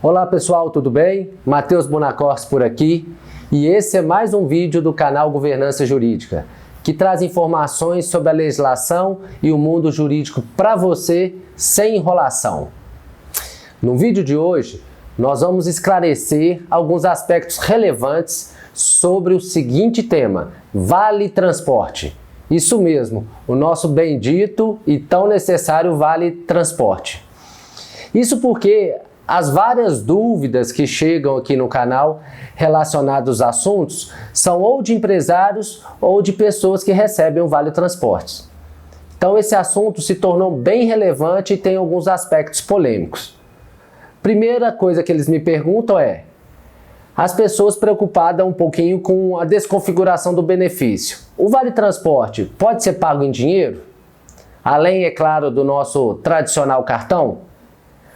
Olá pessoal, tudo bem? Matheus Bonacorsi por aqui e esse é mais um vídeo do canal Governança Jurídica, que traz informações sobre a legislação e o mundo jurídico para você sem enrolação. No vídeo de hoje, nós vamos esclarecer alguns aspectos relevantes sobre o seguinte tema: Vale Transporte. Isso mesmo, o nosso bendito e tão necessário Vale Transporte. Isso porque as várias dúvidas que chegam aqui no canal relacionados aos assuntos são ou de empresários ou de pessoas que recebem o Vale Transportes. Então esse assunto se tornou bem relevante e tem alguns aspectos polêmicos. Primeira coisa que eles me perguntam é: as pessoas preocupadas um pouquinho com a desconfiguração do benefício. O Vale Transporte pode ser pago em dinheiro? Além, é claro, do nosso tradicional cartão?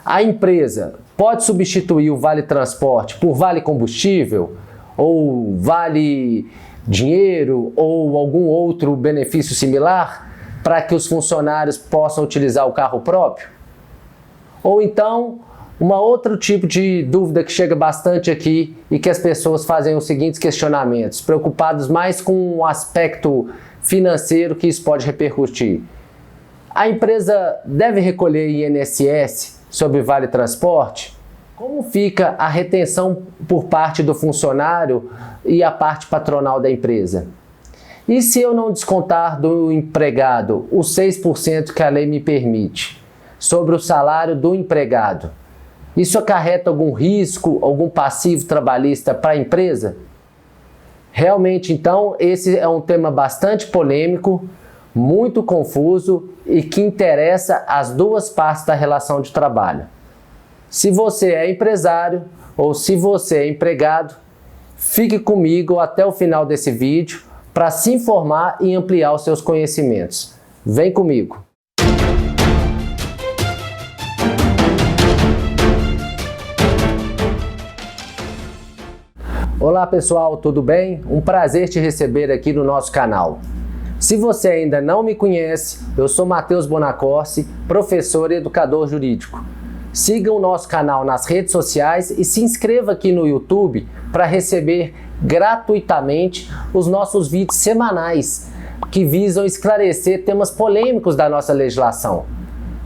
A empresa pode substituir o Vale Transporte por Vale Combustível, ou Vale Dinheiro, ou algum outro benefício similar, para que os funcionários possam utilizar o carro próprio? Ou então, outro tipo de dúvida que chega bastante aqui e que as pessoas fazem os seguintes questionamentos, preocupados mais com o aspecto financeiro que isso pode repercutir. A empresa deve recolher INSS sobre Vale Transporte? Como fica a retenção por parte do funcionário e a parte patronal da empresa? E se eu não descontar do empregado os 6% que a lei me permite sobre o salário do empregado? Isso acarreta algum risco, algum passivo trabalhista para a empresa? Realmente, então, esse é um tema bastante polêmico, muito confuso e que interessa as duas partes da relação de trabalho. Se você é empresário ou se você é empregado, fique comigo até o final desse vídeo para se informar e ampliar os seus conhecimentos. Vem comigo! Olá pessoal, tudo bem? Um prazer te receber aqui no nosso canal. Se você ainda não me conhece, eu sou Matheus Bonacorsi, professor e educador jurídico. Siga o nosso canal nas redes sociais e se inscreva aqui no YouTube para receber gratuitamente os nossos vídeos semanais que visam esclarecer temas polêmicos da nossa legislação.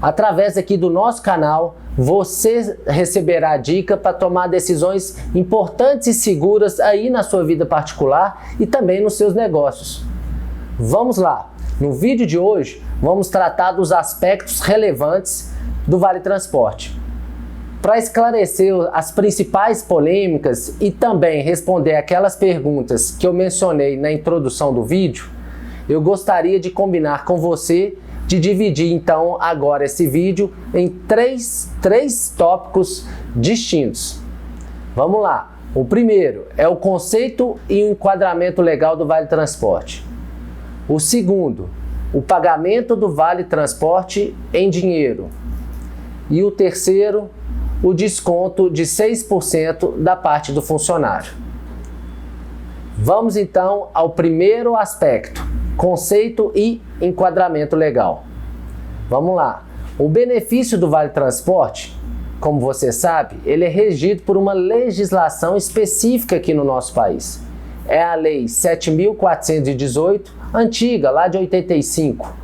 Através aqui do nosso canal, você receberá a dica para tomar decisões importantes e seguras aí na sua vida particular e também nos seus negócios. Vamos lá! No vídeo de hoje, vamos tratar dos aspectos relevantes do Vale Transporte. Para esclarecer as principais polêmicas e também responder aquelas perguntas que eu mencionei na introdução do vídeo, eu gostaria de combinar com você de dividir então agora esse vídeo em três tópicos distintos. Vamos lá! O primeiro é o conceito e o enquadramento legal do Vale Transporte. O segundo, o pagamento do Vale Transporte em dinheiro. E o terceiro, o desconto de 6% da parte do funcionário. Vamos então ao primeiro aspecto, conceito e enquadramento legal. Vamos lá. O benefício do Vale Transporte, como você sabe, ele é regido por uma legislação específica aqui no nosso país. É a Lei 7.418, antiga, lá de 85.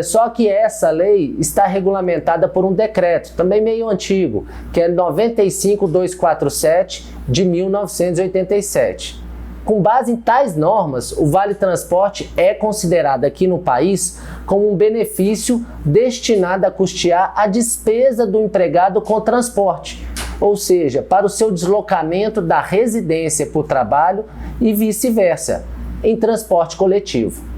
Só que essa lei está regulamentada por um decreto, também meio antigo, que é 95.247 de 1987. Com base em tais normas, o Vale Transporte é considerado aqui no país como um benefício destinado a custear a despesa do empregado com transporte, ou seja, para o seu deslocamento da residência para o trabalho e vice-versa, em transporte coletivo.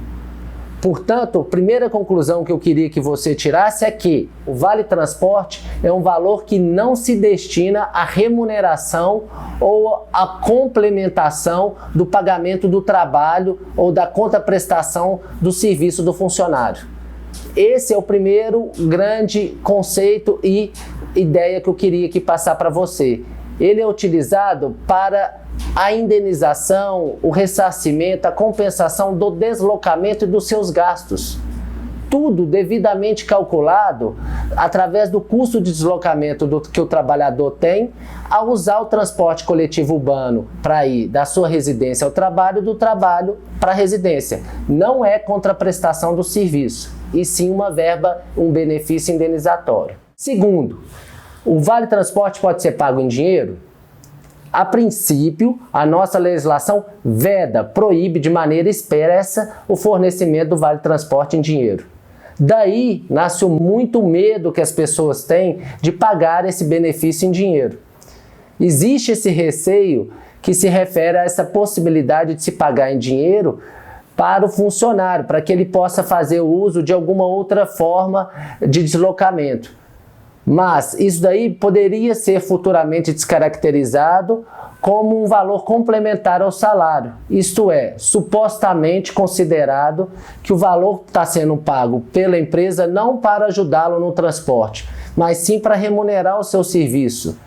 Portanto, a primeira conclusão que eu queria que você tirasse é que o Vale Transporte é um valor que não se destina à remuneração ou à complementação do pagamento do trabalho ou da contraprestação do serviço do funcionário. Esse é o primeiro grande conceito e ideia que eu queria aqui passar para você. Ele é utilizado para a indenização, o ressarcimento, a compensação do deslocamento e dos seus gastos. tudo devidamente calculado através do custo de deslocamento que o trabalhador tem ao usar o transporte coletivo urbano para ir da sua residência ao trabalho, do trabalho para a residência. Não é contraprestação do serviço, e sim uma verba, um benefício indenizatório. Segundo, o Vale Transporte pode ser pago em dinheiro? A princípio, a nossa legislação veda, proíbe de maneira expressa o fornecimento do Vale Transporte em dinheiro. Daí nasce muito medo que as pessoas têm de pagar esse benefício em dinheiro. Existe esse receio que se refere a essa possibilidade de se pagar em dinheiro para o funcionário, para que ele possa fazer uso de alguma outra forma de deslocamento. Mas isso daí poderia ser futuramente descaracterizado como um valor complementar ao salário. Isto é, supostamente considerado que o valor está sendo pago pela empresa não para ajudá-lo no transporte, mas sim para remunerar o seu serviço.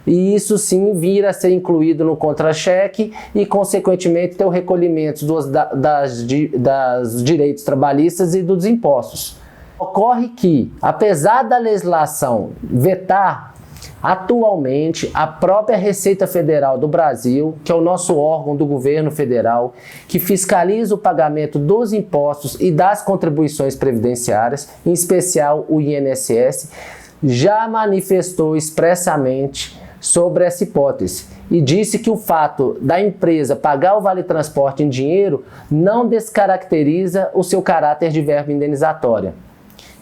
E isso sim vir a ser incluído no contra-cheque e, consequentemente, ter o recolhimento das direitos trabalhistas e dos impostos. Ocorre que, apesar da legislação vetar, atualmente a própria Receita Federal do Brasil, que é o nosso órgão do governo federal, que fiscaliza o pagamento dos impostos e das contribuições previdenciárias, em especial o INSS, já manifestou expressamente sobre essa hipótese e disse que o fato da empresa pagar o Vale Transporte em dinheiro não descaracteriza o seu caráter de verba indenizatória.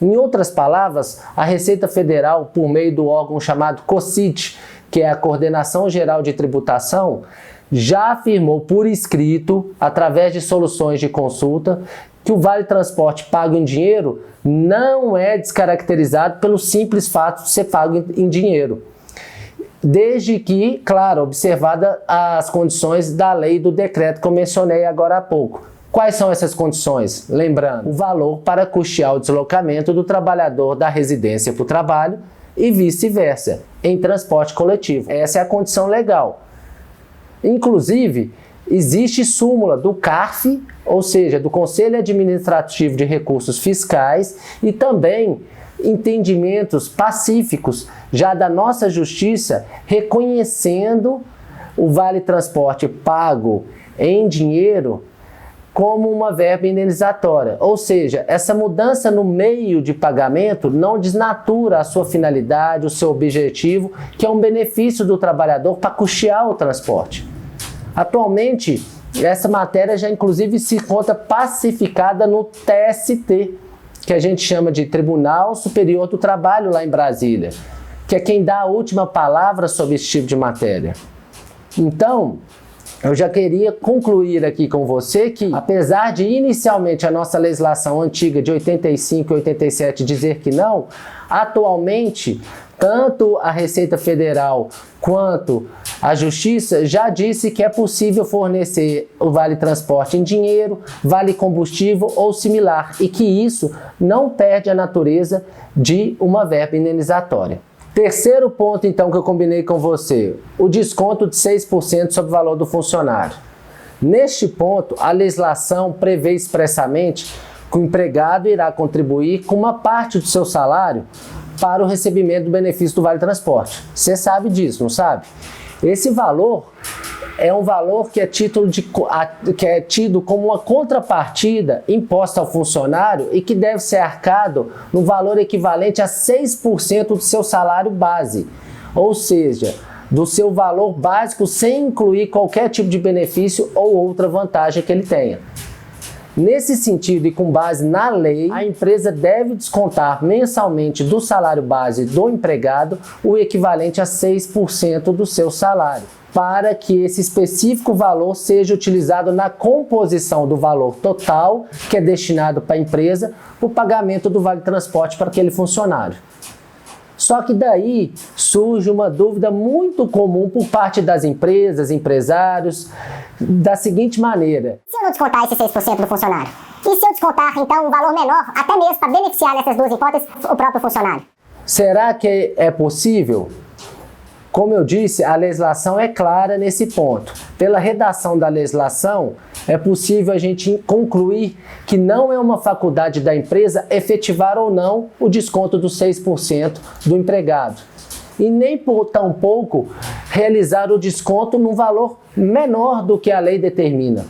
Em outras palavras, a Receita Federal, por meio do órgão chamado COCIT, que é a Coordenação Geral de Tributação, já afirmou por escrito, através de soluções de consulta, que o Vale Transporte pago em dinheiro não é descaracterizado pelo simples fato de ser pago em dinheiro. Desde que, claro, observada as condições da lei e do decreto que eu mencionei agora há pouco. Quais são essas condições? Lembrando, o valor para custear o deslocamento do trabalhador da residência para o trabalho e vice-versa, em transporte coletivo. Essa é a condição legal. Inclusive, existe súmula do CARF, ou seja, do Conselho Administrativo de Recursos Fiscais, e também entendimentos pacíficos já da nossa justiça reconhecendo o Vale Transporte pago em dinheiro como uma verba indenizatória. Ou seja, essa mudança no meio de pagamento não desnatura a sua finalidade, o seu objetivo, que é um benefício do trabalhador para custear o transporte. Atualmente, essa matéria já inclusive se encontra pacificada no TST, que a gente chama de Tribunal Superior do Trabalho lá em Brasília, que é quem dá a última palavra sobre esse tipo de matéria. Então, eu já queria concluir aqui com você que, apesar de inicialmente a nossa legislação antiga de 85 e 87 dizer que não, atualmente, tanto a Receita Federal quanto a Justiça já disse que é possível fornecer o Vale Transporte em dinheiro, Vale Combustível ou similar, e que isso não perde a natureza de uma verba indenizatória. Terceiro ponto, então, que eu combinei com você, o desconto de 6% sobre o valor do funcionário. Neste ponto, a legislação prevê expressamente que o empregado irá contribuir com uma parte do seu salário para o recebimento do benefício do Vale Transporte. Você sabe disso, não sabe? Esse valor é um valor que é tido como uma contrapartida imposta ao funcionário e que deve ser arcado no valor equivalente a 6% do seu salário base, ou seja, do seu valor básico sem incluir qualquer tipo de benefício ou outra vantagem que ele tenha. Nesse sentido e com base na lei, a empresa deve descontar mensalmente do salário base do empregado o equivalente a 6% do seu salário, para que esse específico valor seja utilizado na composição do valor total que é destinado para a empresa para o pagamento do Vale Transporte para aquele funcionário. Só que daí surge uma dúvida muito comum por parte das empresas, empresários, da seguinte maneira: se eu não descontar esse 6% do funcionário? E se eu descontar, então, um valor menor, até mesmo para beneficiar nessas duas hipóteses o próprio funcionário? Será que é possível? Como eu disse, a legislação é clara nesse ponto. Pela redação da legislação, é possível a gente concluir que não é uma faculdade da empresa efetivar ou não o desconto dos 6% do empregado. E nem por tampouco realizar o desconto num valor menor do que a lei determina.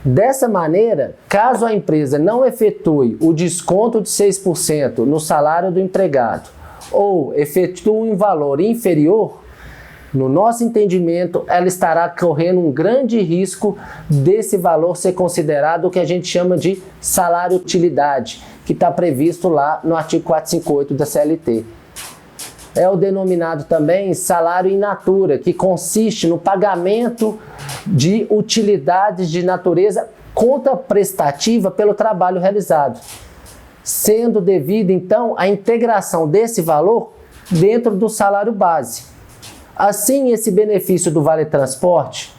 Dessa maneira, caso a empresa não efetue o desconto de 6% no salário do empregado ou efetue um valor inferior, no nosso entendimento, ela estará correndo um grande risco desse valor ser considerado o que a gente chama de salário-utilidade, que está previsto lá no artigo 458 da CLT. É o denominado também salário in natura, que consiste no pagamento de utilidades de natureza contraprestativa pelo trabalho realizado, sendo devido então a integração desse valor dentro do salário base. Assim, esse benefício do Vale Transporte,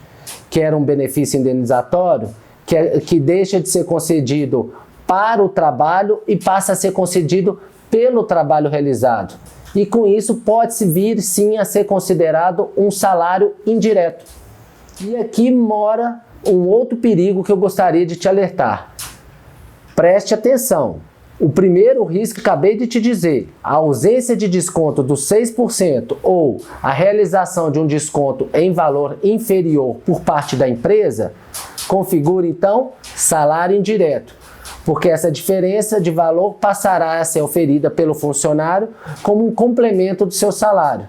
que era um benefício indenizatório, que deixa de ser concedido para o trabalho e passa a ser concedido pelo trabalho realizado. E com isso pode-se vir sim a ser considerado um salário indireto. E aqui mora um outro perigo que eu gostaria de te alertar. Preste atenção. O primeiro risco que acabei de te dizer, a ausência de desconto dos 6% ou a realização de um desconto em valor inferior por parte da empresa, configura então salário indireto, porque essa diferença de valor passará a ser oferida pelo funcionário como um complemento do seu salário,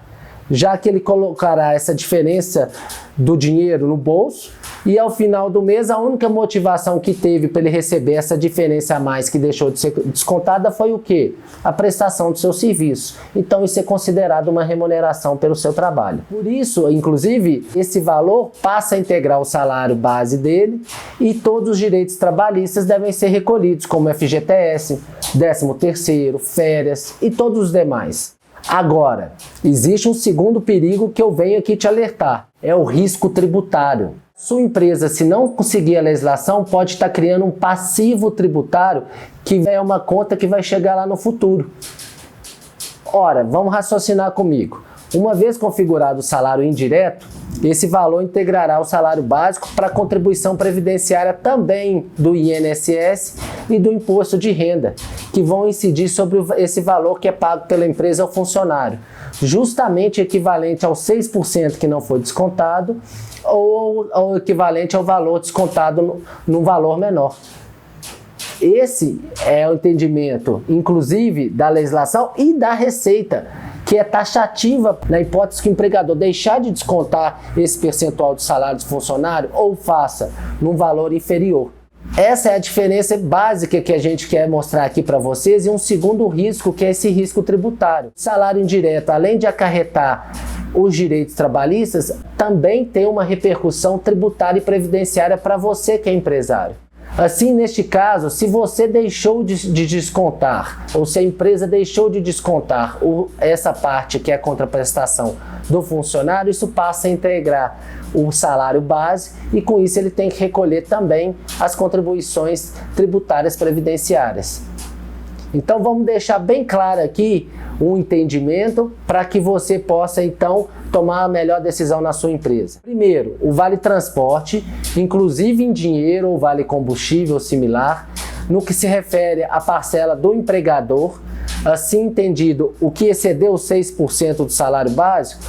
já que ele colocará essa diferença do dinheiro no bolso e ao final do mês a única motivação que teve para ele receber essa diferença a mais que deixou de ser descontada foi o quê? A prestação do seu serviço. Então isso é considerado uma remuneração pelo seu trabalho. Por isso, inclusive, esse valor passa a integrar o salário base dele e todos os direitos trabalhistas devem ser recolhidos, como FGTS, 13º, férias e todos os demais. Agora, existe um segundo perigo que eu venho aqui te alertar, é o risco tributário. Sua empresa, se não conseguir a legislação, pode estar criando um passivo tributário que é uma conta que vai chegar lá no futuro. Ora, vamos raciocinar comigo. Uma vez configurado o salário indireto, esse valor integrará o salário básico para a contribuição previdenciária também do INSS e do imposto de renda, que vão incidir sobre esse valor que é pago pela empresa ao funcionário, justamente equivalente aos 6% que não foi descontado ou equivalente ao valor descontado num valor menor. Esse é o entendimento, inclusive, da legislação e da Receita, que é taxativa na hipótese que o empregador deixar de descontar esse percentual do salário do funcionário ou faça num valor inferior. Essa é a diferença básica que a gente quer mostrar aqui para vocês, e um segundo risco, que é esse risco tributário. O salário indireto, além de acarretar os direitos trabalhistas, também tem uma repercussão tributária e previdenciária para você que é empresário. Assim, neste caso, se você deixou de descontar, ou se a empresa deixou de descontar essa parte que é a contraprestação do funcionário, isso passa a integrar o salário base e com isso ele tem que recolher também as contribuições tributárias previdenciárias. Então vamos deixar bem claro aqui um entendimento para que você possa então tomar a melhor decisão na sua empresa. Primeiro, o Vale Transporte, inclusive em dinheiro ou Vale Combustível similar, no que se refere à parcela do empregador, assim entendido, o que excedeu os 6% do salário básico,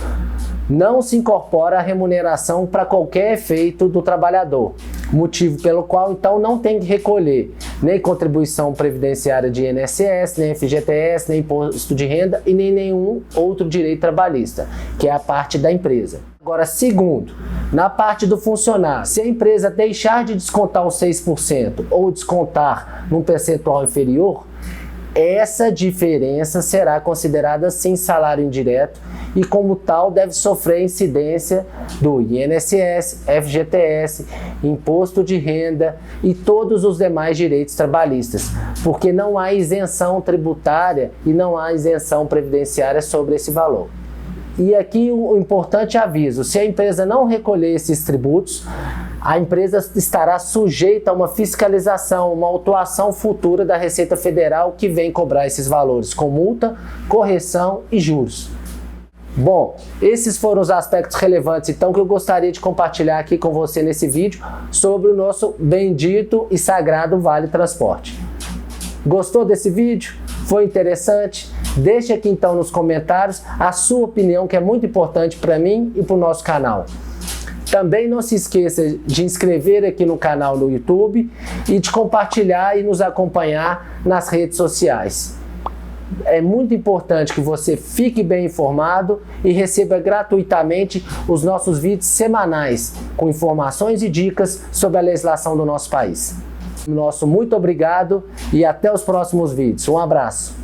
não se incorpora a remuneração para qualquer efeito do trabalhador, motivo pelo qual então não tem que recolher nem contribuição previdenciária de INSS, nem FGTS, nem imposto de renda e nem nenhum outro direito trabalhista, que é a parte da empresa. Agora, segundo, na parte do funcionário, se a empresa deixar de descontar os 6% ou descontar num percentual inferior, essa diferença será considerada sim salário indireto e como tal deve sofrer incidência do INSS, FGTS, imposto de renda e todos os demais direitos trabalhistas, porque não há isenção tributária e não há isenção previdenciária sobre esse valor. E aqui o importante aviso, se a empresa não recolher esses tributos, a empresa estará sujeita a uma fiscalização, uma autuação futura da Receita Federal que vem cobrar esses valores com multa, correção e juros. Bom, esses foram os aspectos relevantes então que eu gostaria de compartilhar aqui com você nesse vídeo sobre o nosso bendito e sagrado Vale Transporte. Gostou desse vídeo? Foi interessante? Deixe aqui então nos comentários a sua opinião, que é muito importante para mim e para o nosso canal. Também não se esqueça de inscrever aqui no canal no YouTube e de compartilhar e nos acompanhar nas redes sociais. É muito importante que você fique bem informado e receba gratuitamente os nossos vídeos semanais com informações e dicas sobre a legislação do nosso país. Nosso muito obrigado e até os próximos vídeos. Um abraço.